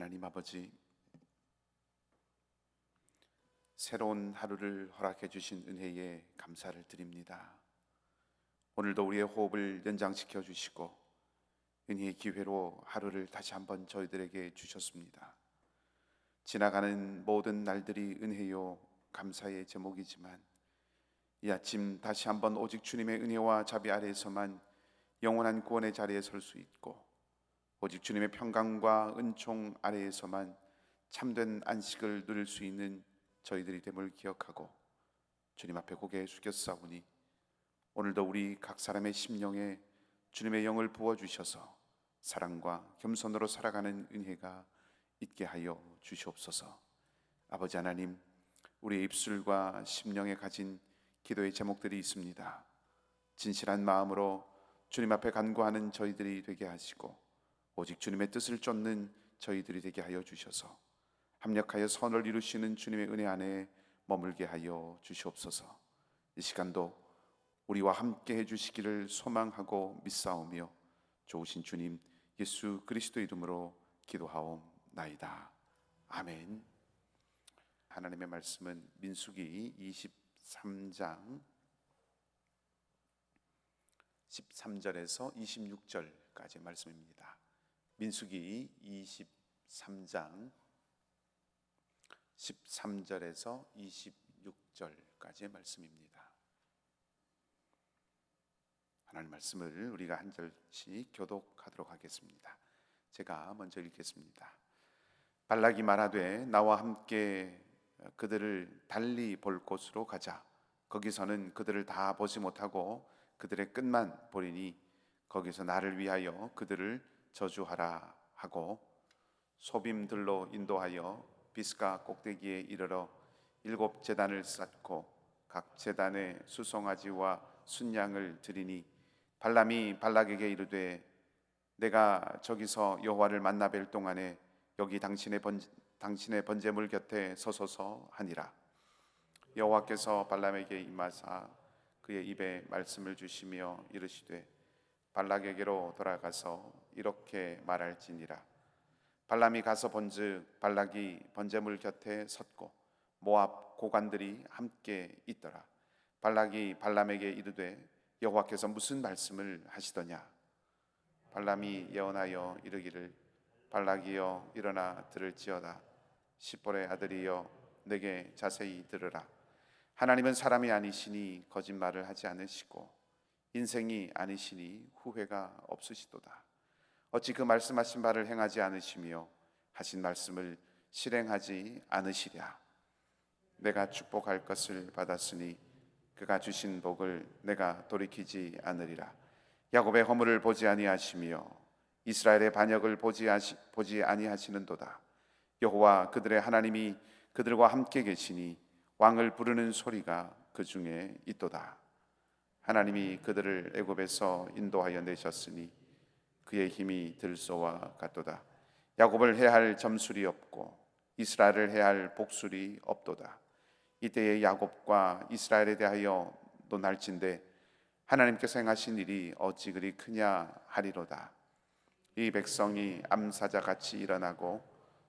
하나님 아버지, 새로운 하루를 허락해 주신 은혜에 감사를 드립니다. 오늘도 우리의 호흡을 연장시켜 주시고 은혜의 기회로 하루를 다시 한번 저희들에게 주셨습니다. 지나가는 모든 날들이 은혜요 감사의 제목이지만 이 아침 다시 한번 오직 주님의 은혜와 자비 아래에서만 영원한 구원의 자리에 설 수 있고, 오직 주님의 평강과 은총 아래에서만 참된 안식을 누릴 수 있는 저희들이 됨을 기억하고 주님 앞에 고개 숙였사오니, 오늘도 우리 각 사람의 심령에 주님의 영을 부어주셔서 사랑과 겸손으로 살아가는 은혜가 있게 하여 주시옵소서. 아버지 하나님, 우리의 입술과 심령에 가진 기도의 제목들이 있습니다. 진실한 마음으로 주님 앞에 간구하는 저희들이 되게 하시고, 오직 주님의 뜻을 쫓는 저희들이 되게 하여 주셔서 합력하여 선을 이루시는 주님의 은혜 안에 머물게 하여 주시옵소서. 이 시간도 우리와 함께 해주시기를 소망하고 믿사오며 좋으신 주님 예수 그리스도 이름으로 기도하옵나이다. 아멘. 하나님의 말씀은 민수기 23장 13절에서 26절까지 말씀입니다. 민수기 23장 13절에서 26절까지의 말씀입니다. 하나님 말씀을 우리가 한 절씩 교독하도록 하겠습니다. 제가 먼저 읽겠습니다. 발락이 말하되 나와 함께 그들을 달리 볼 곳으로 가자. 거기서는 그들을 다 보지 못하고 그들의 끝만 보리니 거기서 나를 위하여 그들을 저주하라 하고 소빔들로 인도하여 비스가 꼭대기에 이르러 7 제단을 쌓고 각 제단에 수송아지와 순양을 드리니, 발람이 발락에게 이르되 내가 저기서 여호와를 만나 뵐 동안에 여기 당신의 번제물 곁에 서소서 하니라. 여호와께서 발람에게 임하사 그의 입에 말씀을 주시며 이르시되 발락에게로 돌아가서 이렇게 말할지니라. 발람이 가서 본즉 발락이 번제물 곁에 섰고 모압 고관들이 함께 있더라. 발락이 발람에게 이르되 여호와께서 무슨 말씀을 하시더냐. 발람이 예언하여 이르기를 발락이여 일어나 들을지어다. 십볼의 아들이여 내게 자세히 들으라. 하나님은 사람이 아니시니 거짓말을 하지 않으시고 인생이 아니시니 후회가 없으시도다. 어찌 그 말씀하신 바를 행하지 않으시며 하신 말씀을 실행하지 않으시랴. 내가 축복할 것을 받았으니 그가 주신 복을 내가 돌이키지 않으리라. 야곱의 허물을 보지 아니하시며 이스라엘의 반역을 보지 아니하시는도다. 여호와 그들의 하나님이 그들과 함께 계시니 왕을 부르는 소리가 그 중에 있도다. 하나님이 그들을 애굽에서 인도하여 내셨으니 그의 힘이 들소와 같도다. 야곱을 해할 점술이 없고 이스라엘을 해할 복술이 없도다. 이때에 야곱과 이스라엘에 대하여 논할진대 하나님께서 행하신 일이 어찌 그리 크냐 하리로다. 이 백성이 암사자같이 일어나고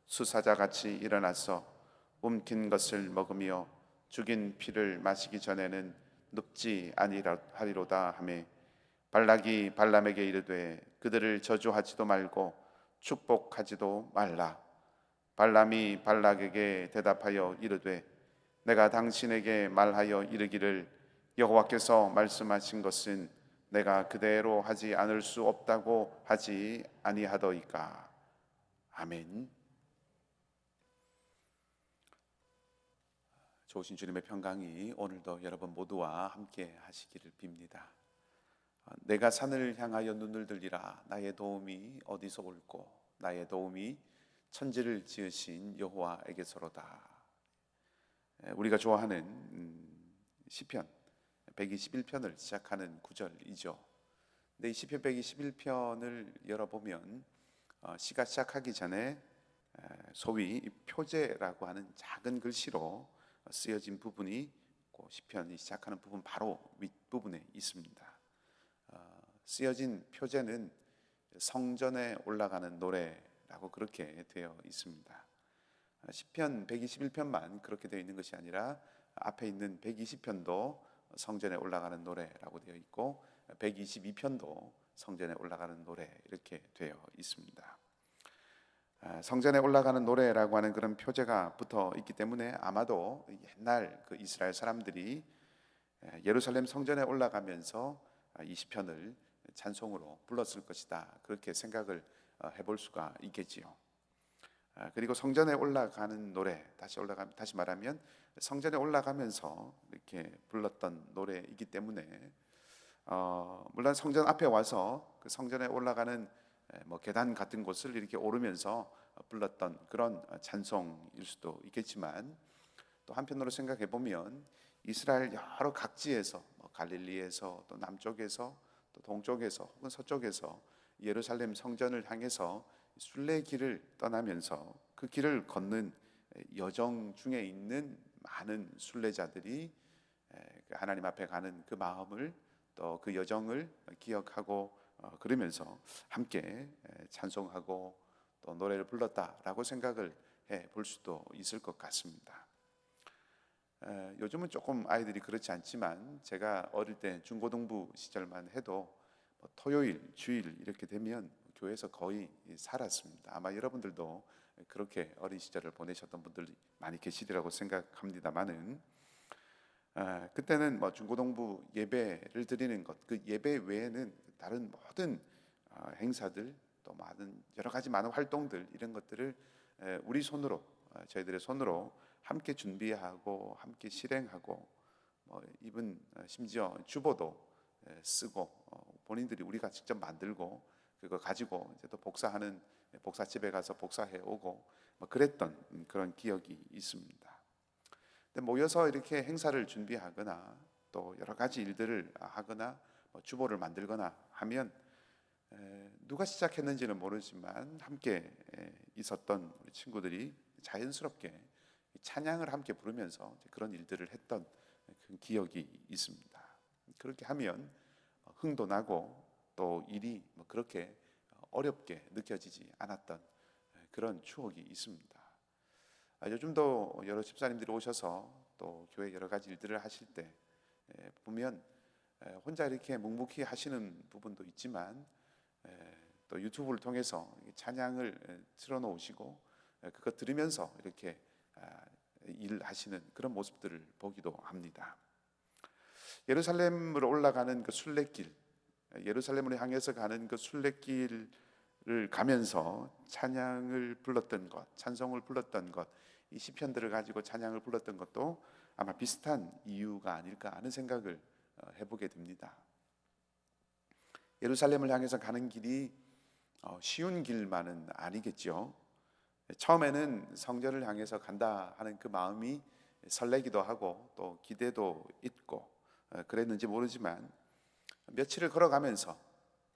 수사자같이 일어나서 움킨 것을 먹으며 죽인 피를 마시기 전에는 눕지 아니하리로다 하매, 발락이 발람에게 이르되 그들을 저주하지도 말고 축복하지도 말라. 발람이 발락에게 대답하여 이르되 내가 당신에게 말하여 이르기를 여호와께서 말씀하신 것은 내가 그대로 하지 않을 수 없다고 하지 아니하더이까. 아멘. 좋으신 주님의 평강이 오늘도 여러분 모두와 함께 하시기를 빕니다. 내가 산을 향하여 눈을 들리라. 나의 도움이 어디서 올꼬. 나의 도움이 천지를 지으신 여호와에게서로다. 우리가 좋아하는 시편 121편을 시작하는 구절이죠. 근데 이 시편 121편을 열어보면 시가 시작하기 전에 소위 표제라고 하는 작은 글씨로 쓰여진 부분이 시편이 시작하는 부분 바로 윗부분에 있습니다. 쓰여진 표제는 성전에 올라가는 노래라고 노래라고 그렇게 되어 있습니다. 시편 121편만 그렇게 되어 있는 것이 아니라 앞에 있는 120편도 성전에 올라가는 노래라고 되어 있고 122편도 성전에 올라가는 노래 이렇게 되어 있습니다. 성전에 올라가는 노래라고 하는 그런 표제가 붙어 있기 때문에 아마도 옛날 그 이스라엘 사람들이 예루살렘 성전에 올라가면서 이 시편을 찬송으로 불렀을 것이다, 그렇게 생각을 해볼 수가 있겠지요. 그리고 성전에 올라가는 노래, 다시 말하면 성전에 올라가면서 이렇게 불렀던 노래이기 때문에 물론 성전 앞에 와서 그 성전에 올라가는 뭐 계단 같은 곳을 이렇게 오르면서 불렀던 그런 찬송일 수도 있겠지만, 또 한편으로 생각해 보면 이스라엘 여러 각지에서 갈릴리에서 또 남쪽에서 또 동쪽에서 혹은 서쪽에서 예루살렘 성전을 향해서 순례길을 떠나면서 그 길을 걷는 여정 중에 있는 많은 순례자들이 하나님 앞에 가는 그 마음을, 또 그 여정을 기억하고 그러면서 함께 찬송하고 또 노래를 불렀다라고 생각을 해 볼 수도 있을 것 같습니다. 요즘은 조금 아이들이 그렇지 않지만 제가 어릴 때 중고등부 시절만 해도 토요일, 주일 이렇게 되면 교회에서 거의 살았습니다. 아마 여러분들도 그렇게 어린 시절을 보내셨던 분들이 많이 계시리라고 생각합니다만은, 그때는 중고등부 예배를 드리는 것, 그 예배 외에는 다른 모든 행사들, 또 많은 여러 가지 많은 활동들, 이런 것들을 우리 손으로, 저희들의 손으로 함께 준비하고 함께 실행하고, 이분 심지어 주보도 쓰고 본인들이 우리가 직접 만들고 그거 가지고 이제 또 복사하는 복사집에 가서 복사해 오고 그랬던 그런 기억이 있습니다. 근데 모여서 이렇게 행사를 준비하거나 또 여러 가지 일들을 하거나 주보를 만들거나 하면 누가 시작했는지는 모르지만 함께 있었던 우리 친구들이 자연스럽게 찬양을 함께 부르면서 그런 일들을 했던 그 기억이 있습니다. 그렇게 하면 흥도 나고 또 일이 그렇게 어렵게 느껴지지 않았던 그런 추억이 있습니다. 요즘도 여러 집사님들이 오셔서 또 교회 여러 가지 일들을 하실 때 보면 혼자 이렇게 묵묵히 하시는 부분도 있지만 또 유튜브를 통해서 찬양을 틀어놓으시고 그것 들으면서 이렇게 일하시는 그런 모습들을 보기도 합니다. 예루살렘으로 올라가는 그 순례길, 예루살렘을 향해서 가는 그 순례길을 가면서 찬양을 불렀던 것, 찬송을 불렀던 것, 이 시편들을 가지고 찬양을 불렀던 것도 아마 비슷한 이유가 아닐까 하는 생각을 해보게 됩니다. 예루살렘을 향해서 가는 길이 쉬운 길만은 아니겠죠. 처음에는 성전을 향해서 간다 하는 그 마음이 설레기도 하고 또 기대도 있고 그랬는지 모르지만, 며칠을 걸어가면서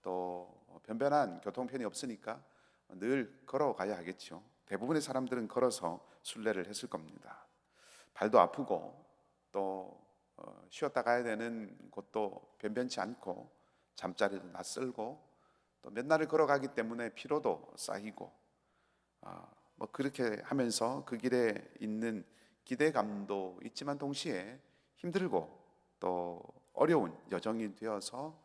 또 변변한 교통편이 없으니까 늘 걸어가야 하겠죠. 대부분의 사람들은 걸어서 순례를 했을 겁니다. 발도 아프고 또 쉬었다 가야 되는 곳도 변변치 않고 잠자리도 낯설고 또 몇 날을 걸어가기 때문에 피로도 쌓이고 그렇게 하면서 그 길에 있는 기대감도 있지만 동시에 힘들고 또 어려운 여정이 되어서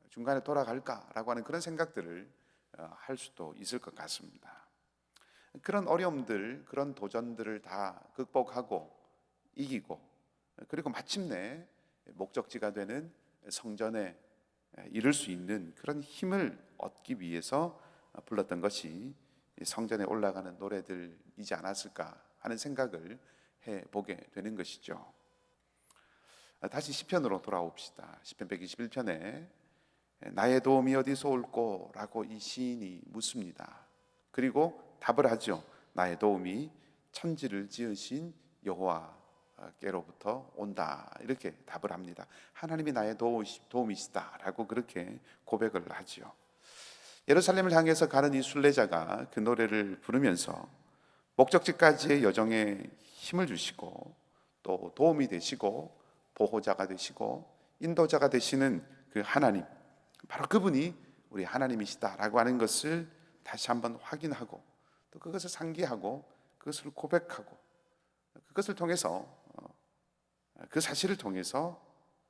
중간에 돌아갈까라고 하는 그런 생각들을 할 수도 있을 것 같습니다. 그런 어려움들, 그런 도전들을 다 극복하고 이기고 그리고 마침내 목적지가 되는 성전에 이룰 수 있는 그런 힘을 얻기 위해서 불렀던 것이 성전에 올라가는 노래들이지 않았을까 하는 생각을 해보게 되는 것이죠. 다시 시편으로 돌아옵시다. 시편 121편에 나의 도움이 어디서 올꼬? 라고 이 시인이 묻습니다. 그리고 답을 하죠. 나의 도움이 천지를 지으신 여호와께로부터 온다, 이렇게 답을 합니다. 하나님이 나의 도움이시다 라고 그렇게 고백을 하죠. 예루살렘을 향해서 가는 이 순례자가 그 노래를 부르면서 목적지까지의 여정에 힘을 주시고 또 도움이 되시고 보호자가 되시고 인도자가 되시는 그 하나님, 바로 그분이 우리 하나님이시다라고 하는 것을 다시 한번 확인하고 또 그것을 상기하고 그것을 고백하고 그것을 통해서 그 사실을 통해서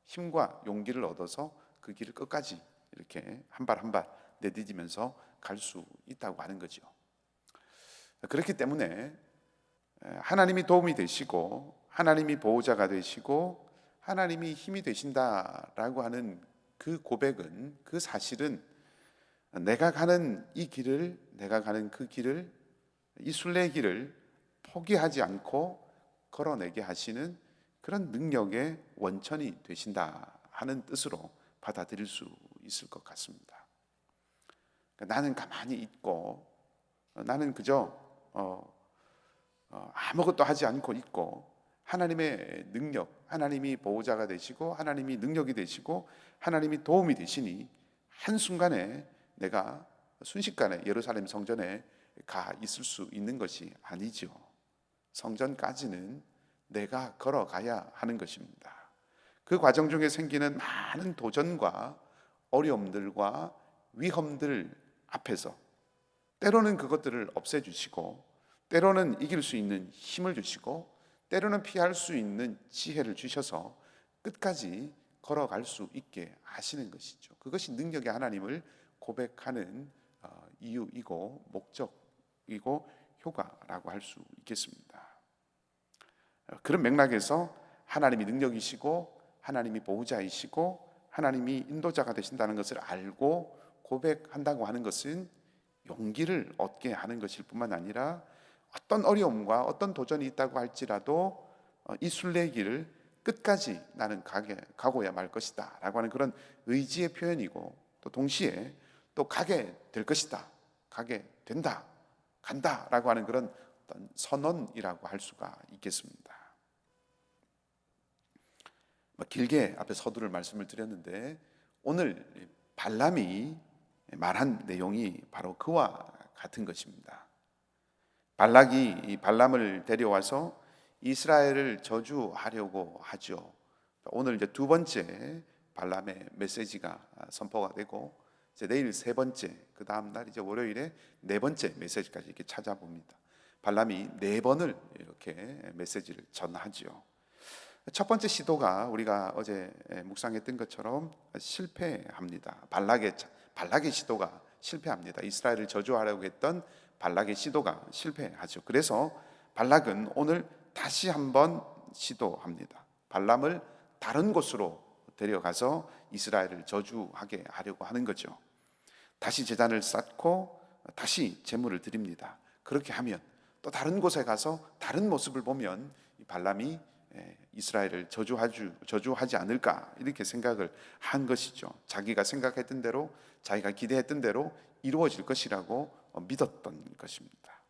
힘과 용기를 얻어서 그 길을 끝까지 이렇게 한 발 한 발 내디디면서 갈 수 있다고 하는 거죠. 그렇기 때문에 하나님이 도움이 되시고 하나님이 보호자가 되시고 하나님이 힘이 되신다라고 하는 그 고백은, 그 사실은 내가 가는 이 길을, 내가 가는 그 길을, 이 순례의 길을 포기하지 않고 걸어내게 하시는 그런 능력의 원천이 되신다 하는 뜻으로 받아들일 수 있을 것 같습니다. 그러니까 나는 가만히 있고 나는 그저 아무것도 하지 않고 있고 하나님의 능력, 하나님이 보호자가 되시고 하나님이 능력이 되시고 하나님이 도움이 되시니 한순간에 내가 순식간에 예루살렘 성전에 가 있을 수 있는 것이 아니죠. 성전까지는 내가 걸어가야 하는 것입니다. 그 과정 중에 생기는 많은 도전과 어려움들과 위험들 앞에서 때로는 그것들을 없애주시고 때로는 이길 수 있는 힘을 주시고 때로는 피할 수 있는 지혜를 주셔서 끝까지 걸어갈 수 있게 하시는 것이죠. 그것이 능력의 하나님을 고백하는 이유이고 목적이고 효과라고 할 수 있겠습니다. 그런 맥락에서 하나님이 능력이시고 하나님이 보호자이시고 하나님이 인도자가 되신다는 것을 알고 고백한다고 하는 것은 용기를 얻게 하는 것일 뿐만 아니라 어떤 어려움과 어떤 도전이 있다고 할지라도 이 순례의 길을 끝까지 나는 가고야 말 것이다 라고 하는 그런 의지의 표현이고 또 동시에 또 가게 될 것이다, 가게 된다, 간다 라고 하는 그런 어떤 선언이라고 할 수가 있겠습니다. 길게 앞에 서두를 말씀을 드렸는데 오늘 발람이 말한 내용이 바로 그와 같은 것입니다. 발락이 이 발람을 데려와서 이스라엘을 저주하려고 하죠. 오늘 이제 두 번째 발람의 메시지가 선포가 되고 이제 내일 세 번째, 그 다음 날 이제 월요일에 네 번째 메시지까지 이렇게 찾아봅니다. 발람이 네 번을 이렇게 메시지를 전하죠. 첫 번째 시도가 우리가 어제 묵상했던 것처럼 실패합니다. 발락의 시도가 실패합니다. 이스라엘을 저주하려고 했던 발락의 시도가 실패하죠. 그래서 발락은 오늘 다시 한번 시도합니다. 발람을 다른 곳으로 데려가서 이스라엘을 저주하게 하려고 하는 거죠. 다시 제단을 쌓고 다시 제물을 드립니다. 그렇게 하면 또 다른 곳에 가서 다른 모습을 보면 발람이 이스라엘을 저주하지 않을까 이렇게 생각을 한 것이죠. 자기가 생각했던 대로, 자기가 기대했던 대로 이루어질 것이라고 믿었던 것입니다.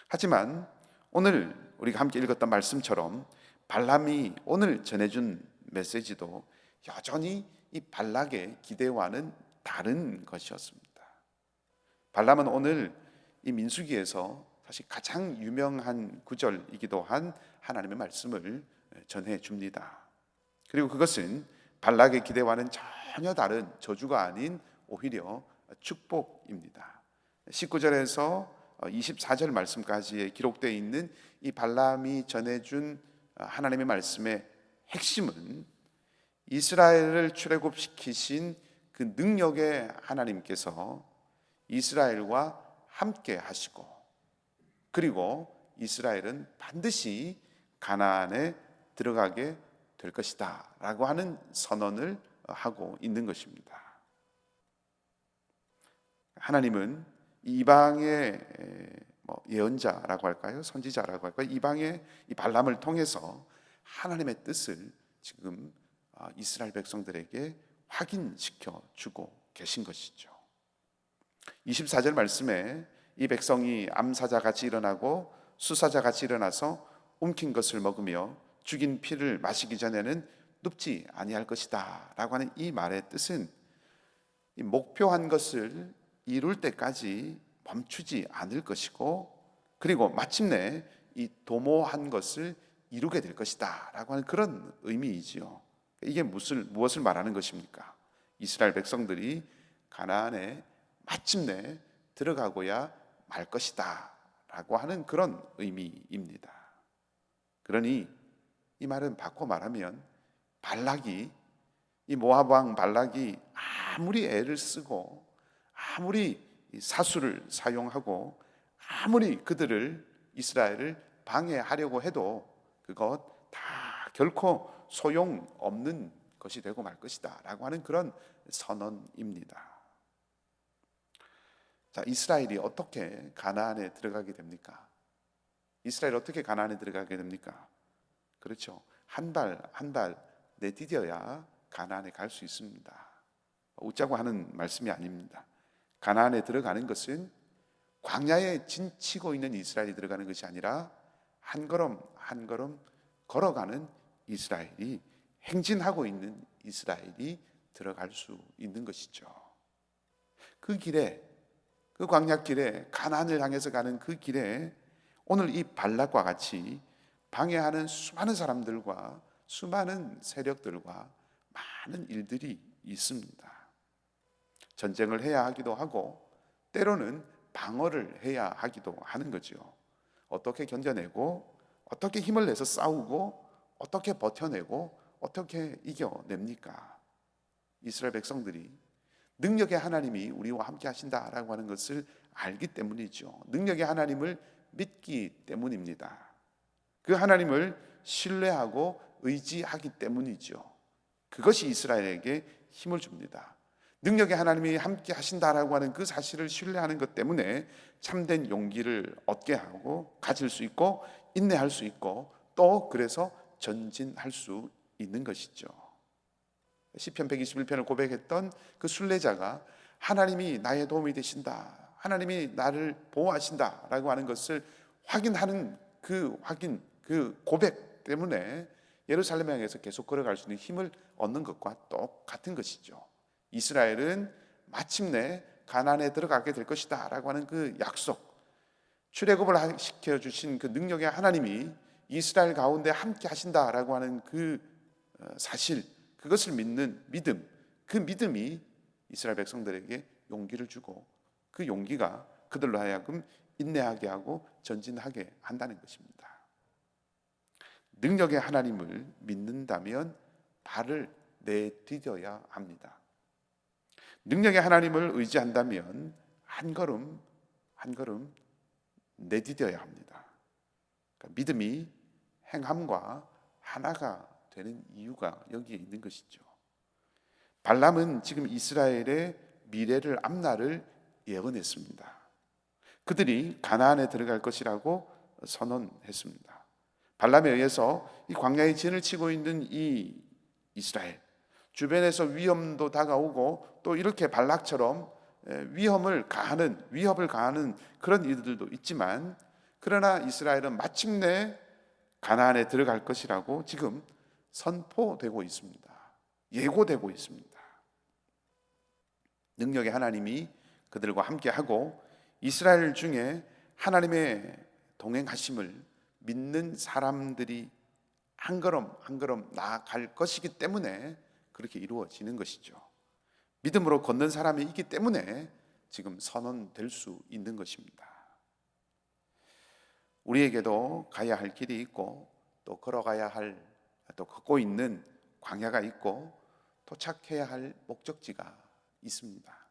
하지만 오늘 우리가 함께 읽었던 말씀처럼 발람이 오늘 전해준 메시지도 여전히 이 발락의 기대와는 다른 것이었습니다. 발람은 오늘 이 민수기에서 사실 가장 유명한 구절이기도 한 하나님의 말씀을 전해 줍니다. 그리고 그것은 발락의 기대와는 전혀 다른 저주가 아닌 오히려 축복입니다. 19절에서 24절 말씀까지에 기록되어 있는 이 발람이 전해준 하나님의 말씀의 핵심은 이스라엘을 출애굽시키신 그 능력의 하나님께서 이스라엘과 함께 하시고 그리고 이스라엘은 반드시 가나안에 들어가게 될 것이다 라고 하는 선언을 하고 있는 것입니다. 하나님은 이방의 예언자라고 할까요? 선지자라고 할까요? 이방의 이 발람을 통해서 하나님의 뜻을 지금 이스라엘 백성들에게 확인시켜 주고 계신 것이죠. 24절 말씀에 이 백성이 암사자같이 일어나고 수사자같이 일어나서 움킨 것을 먹으며 죽인 피를 마시기 전에는 눕지 아니할 것이다 라고 하는 이 말의 뜻은 이 목표한 것을 이룰 때까지 멈추지 않을 것이고 그리고 마침내 이 도모한 것을 이루게 될 것이다 라고 하는 그런 의미이지요. 이게 무엇을 말하는 것입니까? 이스라엘 백성들이 가나안에 마침내 들어가고야 말 것이다 라고 하는 그런 의미입니다. 그러니 이 말은 바꿔 말하면 발락이, 이 모압 왕 발락이 아무리 애를 쓰고 아무리 사수를 사용하고 아무리 그들을, 이스라엘을 방해하려고 해도 그것 다 결코 소용없는 것이 되고 말 것이다 라고 하는 그런 선언입니다. 자, 이스라엘이 어떻게 가나안에 들어가게 됩니까? 이스라엘 어떻게 가나안에 들어가게 됩니까? 그렇죠. 한 발 한 발 내디뎌야 가나안에 갈 수 있습니다. 웃자고 하는 말씀이 아닙니다. 가나안에 들어가는 것은 광야에 진치고 있는 이스라엘이 들어가는 것이 아니라 한 걸음 한 걸음 걸어가는 이스라엘이, 행진하고 있는 이스라엘이 들어갈 수 있는 것이죠. 그 길에, 그 광야길에, 가나안을 향해서 가는 그 길에 오늘 이 발락과 같이 방해하는 수많은 사람들과 수많은 세력들과 많은 일들이 있습니다. 전쟁을 해야 하기도 하고 때로는 방어를 해야 하기도 하는 거죠. 어떻게 견뎌내고 어떻게 힘을 내서 싸우고 어떻게 버텨내고 어떻게 이겨냅니까? 이스라엘 백성들이 능력의 하나님이 우리와 함께 하신다라고 하는 것을 알기 때문이죠. 능력의 하나님을 믿기 때문입니다. 그 하나님을 신뢰하고 의지하기 때문이죠. 그것이 이스라엘에게 힘을 줍니다. 능력의 하나님이 함께 하신다라고 하는 그 사실을 신뢰하는 것 때문에 참된 용기를 얻게 하고 가질 수 있고 인내할 수 있고 또 그래서 전진할 수 있는 것이죠. 시편 121편을 고백했던 그 순례자가 하나님이 나의 도움이 되신다, 하나님이 나를 보호하신다라고 하는 것을 확인하는 그 확인, 그 고백 때문에 예루살렘 향해서 계속 걸어갈 수 있는 힘을 얻는 것과 똑같은 것이죠. 이스라엘은 마침내 가나안에 들어가게 될 것이다 라고 하는 그 약속, 출애굽을 시켜주신 그 능력의 하나님이 이스라엘 가운데 함께 하신다라고 하는 그 사실, 그것을 믿는 믿음, 그 믿음이 이스라엘 백성들에게 용기를 주고 그 용기가 그들로 하여금 인내하게 하고 전진하게 한다는 것입니다. 능력의 하나님을 믿는다면 발을 내디뎌야 합니다. 능력의 하나님을 의지한다면 한 걸음 한 걸음 내디뎌야 합니다. 그러니까 믿음이 행함과 하나가 되는 이유가 여기에 있는 것이죠. 발람은 지금 이스라엘의 미래를, 앞날을 예언했습니다. 그들이 가나안에 들어갈 것이라고 선언했습니다. 발람에 의해서 이 광야에 진을 치고 있는 이 이스라엘, 주변에서 위험도 다가오고 또 이렇게 발락처럼 위협을 가하는 그런 이들도 있지만, 그러나 이스라엘은 마침내 가나안에 들어갈 것이라고 지금 선포되고 있습니다. 예고되고 있습니다. 능력의 하나님이 그들과 함께하고 이스라엘 중에 하나님의 동행하심을 믿는 사람들이 한 걸음 한 걸음 나아갈 것이기 때문에 그렇게 이루어지는 것이죠. 믿음으로 걷는 사람이 있기 때문에 지금 선언될 수 있는 것입니다. 우리에게도 가야 할 길이 있고 또 걸어가야 할, 또 걷고 있는 광야가 있고 도착해야 할 목적지가 있습니다.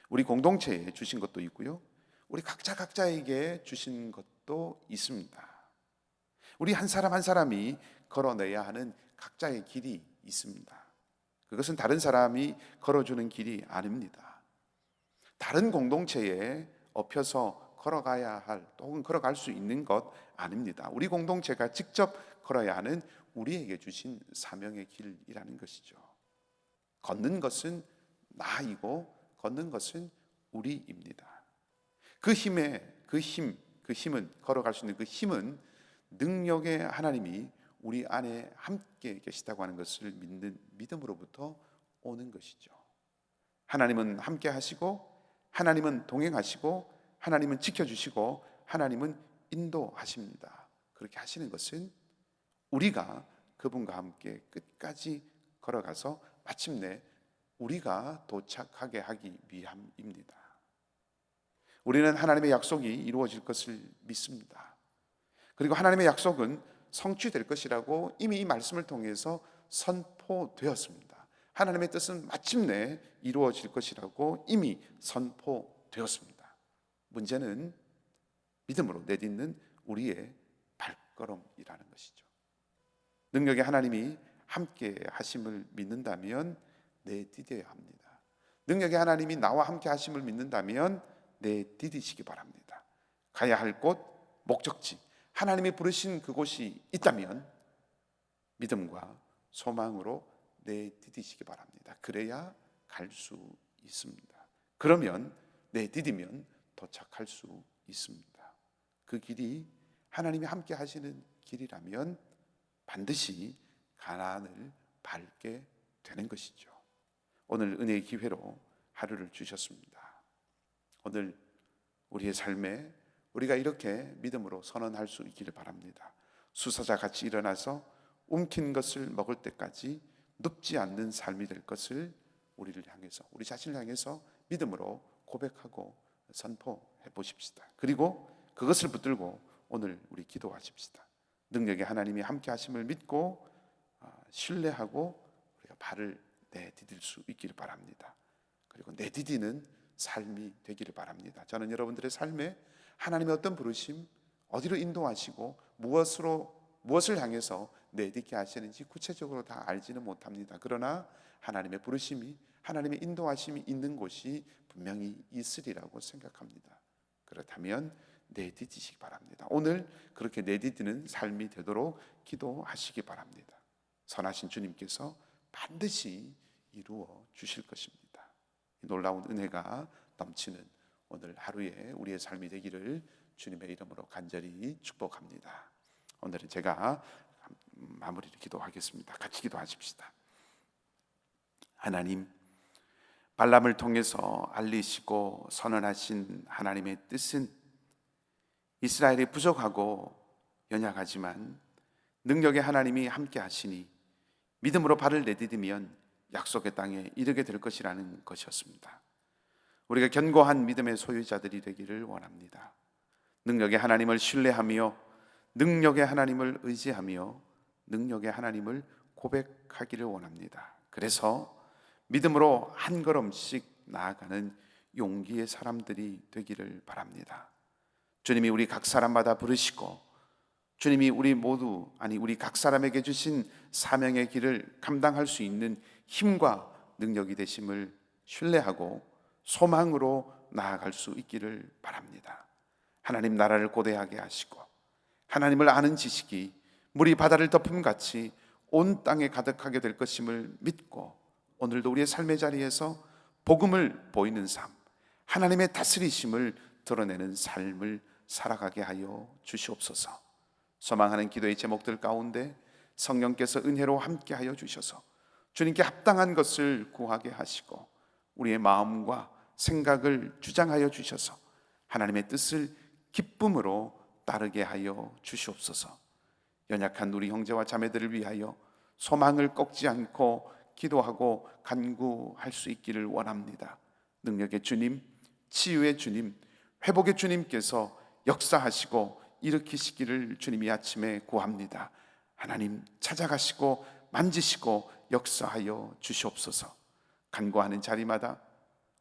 우리 공동체에 주신 것도 있고요, 우리 각자에게 주신 것도 있습니다. 우리 한 사람 한 사람이 걸어내야 하는 각자의 길이 있습니다. 그것은 다른 사람이 걸어주는 길이 아닙니다. 다른 공동체에 엎혀서 걸어가야 할, 혹은 걸어갈 수 있는 것 아닙니다. 우리 공동체가 직접 걸어야 하는 우리에게 주신 사명의 길이라는 것이죠. 걷는 것은 나이고 걷는 것은 우리입니다. 그 힘은, 걸어갈 수 있는 그 힘은 능력의 하나님이 우리 안에 함께 계시다고 하는 것을 믿는 믿음으로부터 오는 것이죠. 하나님은 함께 하시고 하나님은 동행하시고 하나님은 지켜주시고 하나님은 인도하십니다. 그렇게 하시는 것은 우리가 그분과 함께 끝까지 걸어가서 마침내 우리가 도착하게 하기 위함입니다. 우리는 하나님의 약속이 이루어질 것을 믿습니다. 그리고 하나님의 약속은 성취될 것이라고 이미 이 말씀을 통해서 선포되었습니다. 하나님의 뜻은 마침내 이루어질 것이라고 이미 선포되었습니다. 문제는 믿음으로 내딛는 우리의 발걸음이라는 것이죠. 능력의 하나님이 함께 하심을 믿는다면 내디뎌야 합니다. 능력의 하나님이 나와 함께 하심을 믿는다면 내디디시기 바랍니다. 가야 할 곳, 목적지, 하나님이 부르신 그곳이 있다면 믿음과 소망으로 내디디시기 바랍니다. 그래야 갈 수 있습니다. 그러면 내디디면 도착할 수 있습니다. 그 길이 하나님이 함께 하시는 길이라면 반드시 가나안을 밟게 되는 것이죠. 오늘 은혜의 기회로 하루를 주셨습니다. 오늘 우리의 삶에 우리가 이렇게 믿음으로 선언할 수 있기를 바랍니다. 수사자 같이 일어나서 움킨 것을 먹을 때까지 눕지 않는 삶이 될 것을 우리를 향해서, 우리 자신을 향해서 믿음으로 고백하고 선포해 보십시다. 그리고 그것을 붙들고 오늘 우리 기도하십시다. 능력의 하나님이 함께 하심을 믿고 신뢰하고 우리가 발을 내디딜 수 있기를 바랍니다. 그리고 내디디는 삶이 되기를 바랍니다. 저는 여러분들의 삶에 하나님의 어떤 부르심, 어디로 인도하시고 무엇을 향해서 내딛게 하시는지 구체적으로 다 알지는 못합니다. 그러나 하나님의 부르심이, 하나님의 인도하심이 있는 곳이 분명히 있으리라고 생각합니다. 그렇다면 내디디시기 바랍니다. 오늘 그렇게 내디디는 삶이 되도록 기도하시기 바랍니다. 선하신 주님께서 반드시 이루어 주실 것입니다. 놀라운 은혜가 넘치는 오늘 하루에 우리의 삶이 되기를 주님의 이름으로 간절히 축복합니다. 오늘은 제가 마무리를 기도하겠습니다. 같이 기도하십시다. 하나님, 발람을 통해서 알리시고 선언하신 하나님의 뜻은 이스라엘이 부족하고 연약하지만 능력의 하나님이 함께 하시니 믿음으로 발을 내디디면 약속의 땅에 이르게 될 것이라는 것이었습니다. 우리가 견고한 믿음의 소유자들이 되기를 원합니다. 능력의 하나님을 신뢰하며 능력의 하나님을 의지하며 능력의 하나님을 고백하기를 원합니다. 그래서 믿음으로 한 걸음씩 나아가는 용기의 사람들이 되기를 바랍니다. 주님이 우리 각 사람마다 부르시고 주님이 우리 각 사람에게 주신 사명의 길을 감당할 수 있는 힘과 능력이 되심을 신뢰하고 소망으로 나아갈 수 있기를 바랍니다. 하나님 나라를 고대하게 하시고 하나님을 아는 지식이 물이 바다를 덮음같이 온 땅에 가득하게 될 것임을 믿고 오늘도 우리의 삶의 자리에서 복음을 보이는 삶, 하나님의 다스리심을 드러내는 삶을 살아가게 하여 주시옵소서. 소망하는 기도의 제목들 가운데 성령께서 은혜로 함께 하여 주셔서 주님께 합당한 것을 구하게 하시고 우리의 마음과 생각을 주장하여 주셔서 하나님의 뜻을 기쁨으로 따르게 하여 주시옵소서. 연약한 우리 형제와 자매들을 위하여 소망을 꺾지 않고 기도하고 간구할 수 있기를 원합니다. 능력의 주님, 치유의 주님, 회복의 주님께서 역사하시고 일으키시기를 주님이 아침에 구합니다. 하나님 찾아가시고 만지시고 역사하여 주시옵소서. 간구하는 자리마다,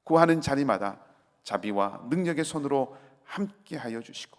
구하는 자리마다 자비와 능력의 손으로 함께하여 주시고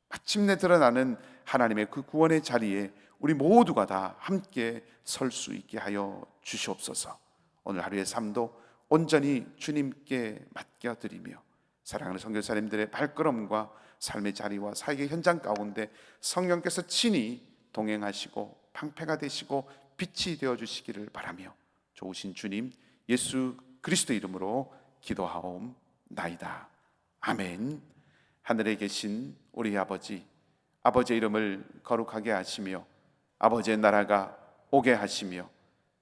마침내 드러나는 하나님의 그 구원의 자리에 우리 모두가 다 함께 설 수 있게 하여 주시옵소서. 오늘 하루의 삶도 온전히 주님께 맡겨드리며 사랑하는 선교사님들의 발걸음과 삶의 자리와 사역의 현장 가운데 성령께서 친히 동행하시고 방패가 되시고 빛이 되어주시기를 바라며 좋으신 주님 예수 그리스도 이름으로 기도하옵나이다. 아멘. 하늘에 계신 우리 아버지, 아버지의 이름을 거룩하게 하시며 아버지의 나라가 오게 하시며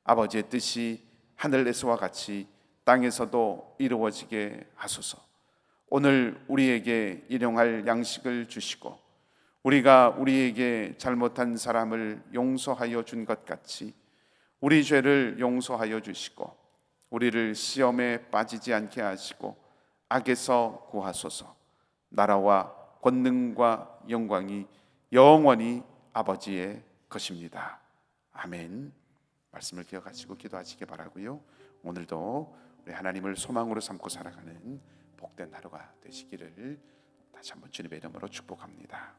아버지의 뜻이 하늘에서와 같이 땅에서도 이루어지게 하소서. 오늘 우리에게 일용할 양식을 주시고 우리가 우리에게 잘못한 사람을 용서하여 준 것 같이 우리 죄를 용서하여 주시고 우리를 시험에 빠지지 않게 하시고 악에서 구하소서. 나라와 권능과 영광이 영원히 아버지의 것입니다. 아멘. 말씀을 기억하시고 기도하시기 바라고요. 오늘도 우리 하나님을 소망으로 삼고 살아가는 복된 하루가 되시기를 다시 한번 주님의 이름으로 축복합니다.